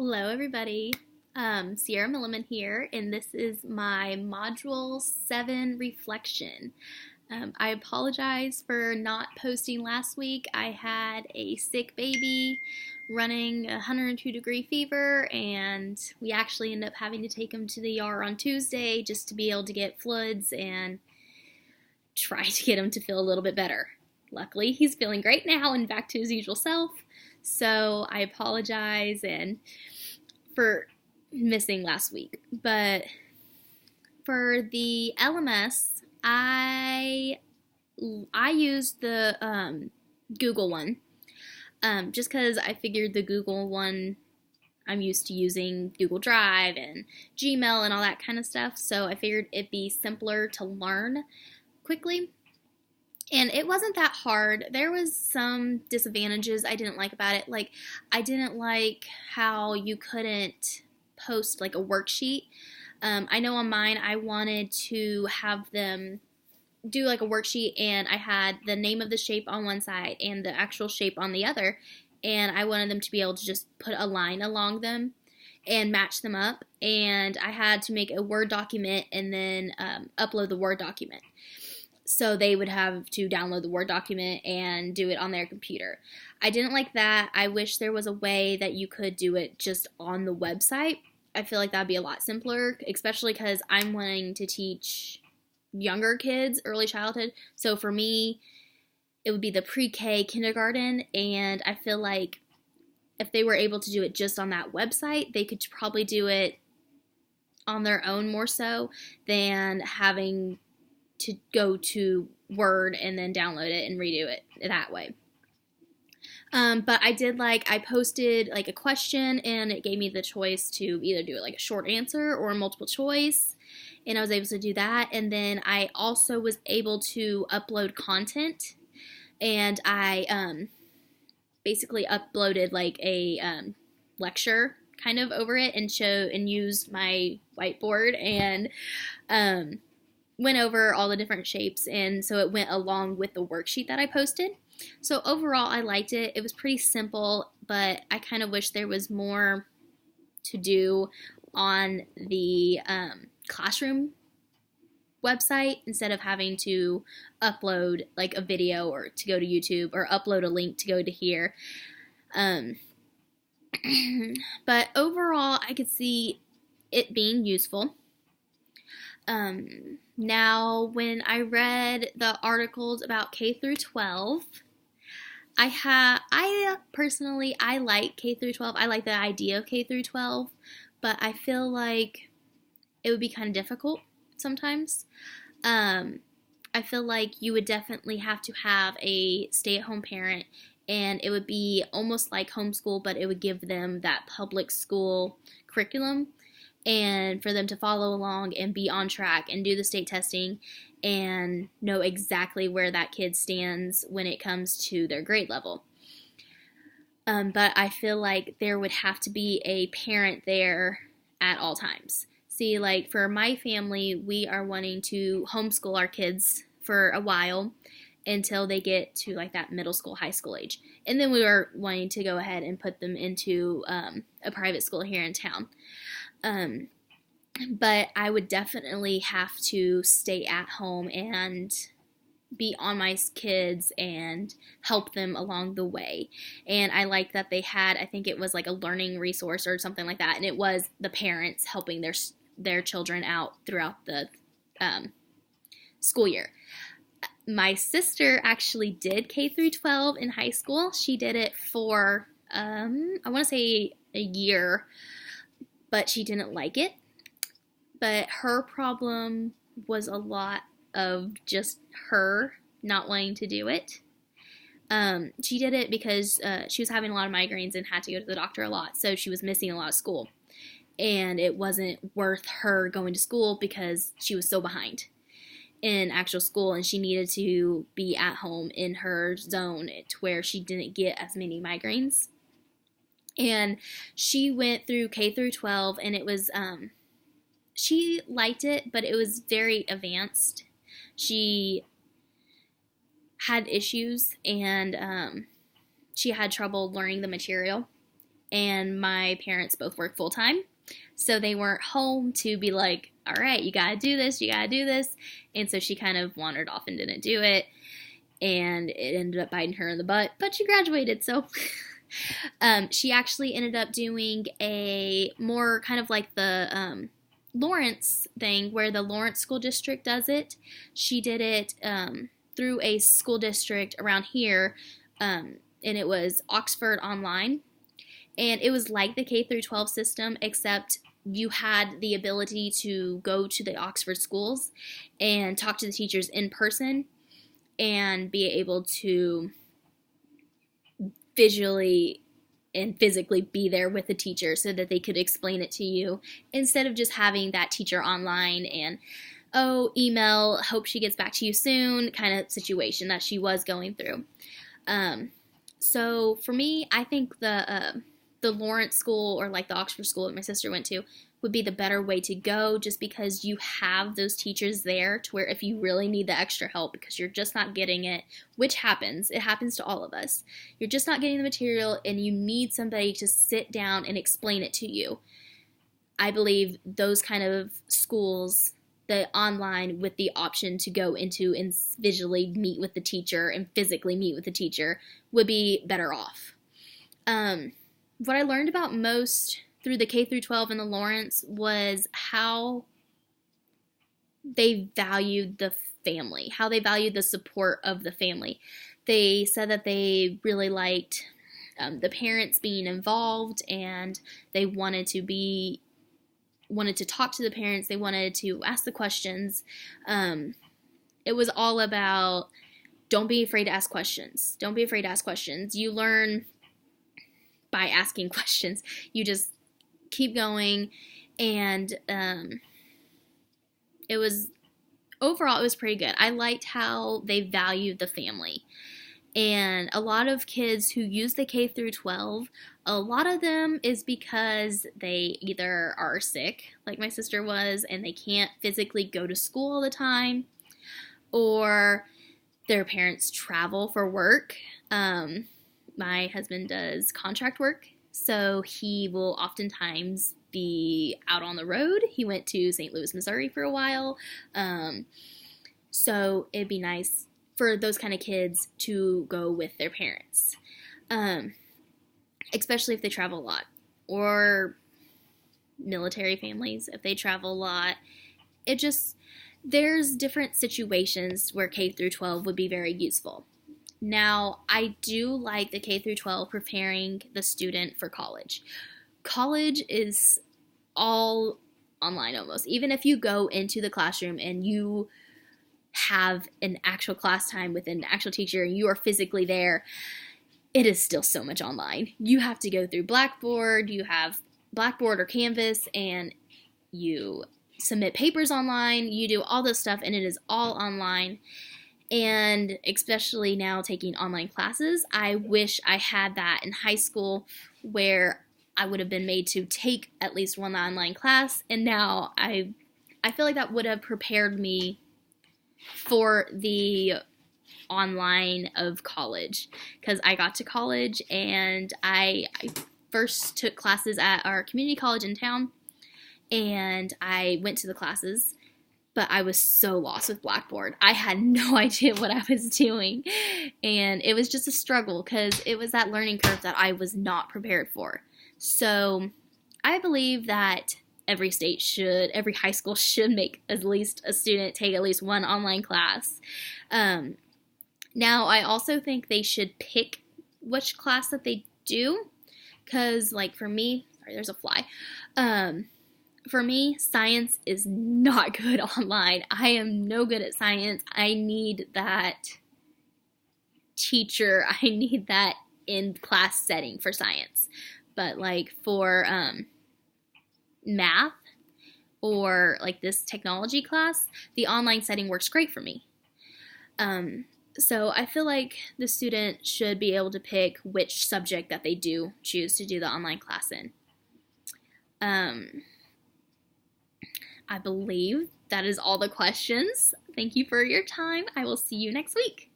Hello, everybody. Sierra Milliman here, and this is my Module 7 reflection. I apologize for not posting last week. I had a sick baby running a 102-degree fever, and we actually ended up having to take him to the ER on Tuesday just to be able to get fluids and try to get him to feel a little bit better. Luckily, he's feeling great now and back to his usual self. So I apologize for missing last week. But for the LMS, I used the Google one just because I figured the Google one, I'm used to using Google Drive and Gmail and all that kind of stuff. So I figured it'd be simpler to learn quickly. And it wasn't that hard. There was some disadvantages I didn't like about it. Like, I didn't like how you couldn't post like a worksheet. I know on mine I wanted to have them do like a worksheet, and I had the name of the shape on one side and the actual shape on the other, and I wanted them to be able to just put a line along them and match them up. And I had to make a Word document and then upload the Word document. So they would have to download the Word document and do it on their computer. I didn't like that. I wish there was a way that you could do it just on the website. I feel like that'd be a lot simpler, especially because I'm wanting to teach younger kids, early childhood. So for me, it would be the pre-K kindergarten, and I feel like if they were able to do it just on that website, they could probably do it on their own more so than having to go to Word and then download it and redo it that way. But I posted like a question, and it gave me the choice to either do it like a short answer or a multiple choice, and I was able to do that. And then I also was able to upload content, and I basically uploaded like a lecture kind of over it and used my whiteboard and went over all the different shapes, and so it went along with the worksheet that I posted. So overall, I liked it. It was pretty simple, but I kind of wish there was more to do on the classroom website instead of having to upload like a video or to go to YouTube or upload a link to go to here. But overall, I could see it being useful. Now, when I read the articles about K through 12, I personally like K through 12. I like the idea of K through 12, but I feel like it would be kind of difficult sometimes. I feel like you would definitely have to have a stay-at-home parent, and it would be almost like homeschool, but it would give them that public school curriculum, and for them to follow along and be on track and do the state testing and know exactly where that kid stands when it comes to their grade level. But I feel like there would have to be a parent there at all times. See, like for my family, we are wanting to homeschool our kids for a while until they get to like that middle school, high school age. And then we are wanting to go ahead and put them into a private school here in town. But I would definitely have to stay at home and be on my kids and help them along the way. And I like that they had, I think it was like a learning resource or something like that, and it was the parents helping their children out throughout the school year. My sister actually did K through 12 in high school. She did it for I want to say a year, but she didn't like it. But her problem was a lot of just her not wanting to do it. She did it because she was having a lot of migraines and had to go to the doctor a lot, so she was missing a lot of school. And it wasn't worth her going to school because she was so behind in actual school, and she needed to be at home in her zone to where she didn't get as many migraines. And she went through K through 12, and it was she liked it, but it was very advanced. She had issues, and she had trouble learning the material. and my parents both work full time. So they weren't home to be like, all right, you gotta do this, you gotta do this. And so she kind of wandered off and didn't do it. And it ended up biting her in the butt, but she graduated, so. She actually ended up doing a more kind of like the Lawrence thing, where the Lawrence School District does it. She did it through a school district around here, and it was Oxford Online. And it was like the K through 12 system, except you had the ability to go to the Oxford schools and talk to the teachers in person and be able to visually and physically be there with the teacher so that they could explain it to you, instead of just having that teacher online and, oh, email, hope she gets back to you soon kind of situation that she was going through. So for me, I think the Lawrence School, or like the Oxford School that my sister went to, would be the better way to go, just because you have those teachers there to where if you really need the extra help because you're just not getting it, which happens, it happens to all of us. You're just not getting the material and you need somebody to sit down and explain it to you. I believe those kind of schools, the online with the option to go into and visually meet with the teacher and physically meet with the teacher, would be better off. What I learned about most through the K through 12 and the Lawrence was how they valued the family, how they valued the support of the family. They said that they really liked the parents being involved, and they wanted to talk to the parents. They wanted to ask the questions. It was all about, don't be afraid to ask questions. Don't be afraid to ask questions. You learn by asking questions. You just keep going. And overall, it was pretty good. I liked how they valued the family. And a lot of kids who use the K through 12, a lot of them is because they either are sick, like my sister was, and they can't physically go to school all the time, or their parents travel for work. My husband does contract work, so he will oftentimes be out on the road. He went to St. Louis, Missouri for a while. So it'd be nice for those kind of kids to go with their parents, especially if they travel a lot, or military families if they travel a lot. There's different situations where K through 12 would be very useful. Now, I do like the K through 12 preparing the student for college. College is all online almost. Even if you go into the classroom and you have an actual class time with an actual teacher and you are physically there, it is still so much online. You have to go through Blackboard, you have Blackboard or Canvas, and you submit papers online, you do all this stuff, and it is all online. And especially now taking online classes, I wish I had that in high school, where I would have been made to take at least one online class, and now I feel like that would have prepared me for the online of college, because I got to college and I first took classes at our community college in town, and I went to the classes, but I was so lost with Blackboard. I had no idea what I was doing, and it was just a struggle because it was that learning curve that I was not prepared for. So I believe that every high school should make at least a student take at least one online class. Now, I also think they should pick which class that they do, because, like, for me, sorry, there's a fly. For me, science is not good online. I am no good at science. I need that teacher. I need that in-class setting for science. But, like, for math or, like, this technology class, the online setting works great for me. So I feel like the student should be able to pick which subject that they do choose to do the online class in. I believe that is all the questions. Thank you for your time. I will see you next week.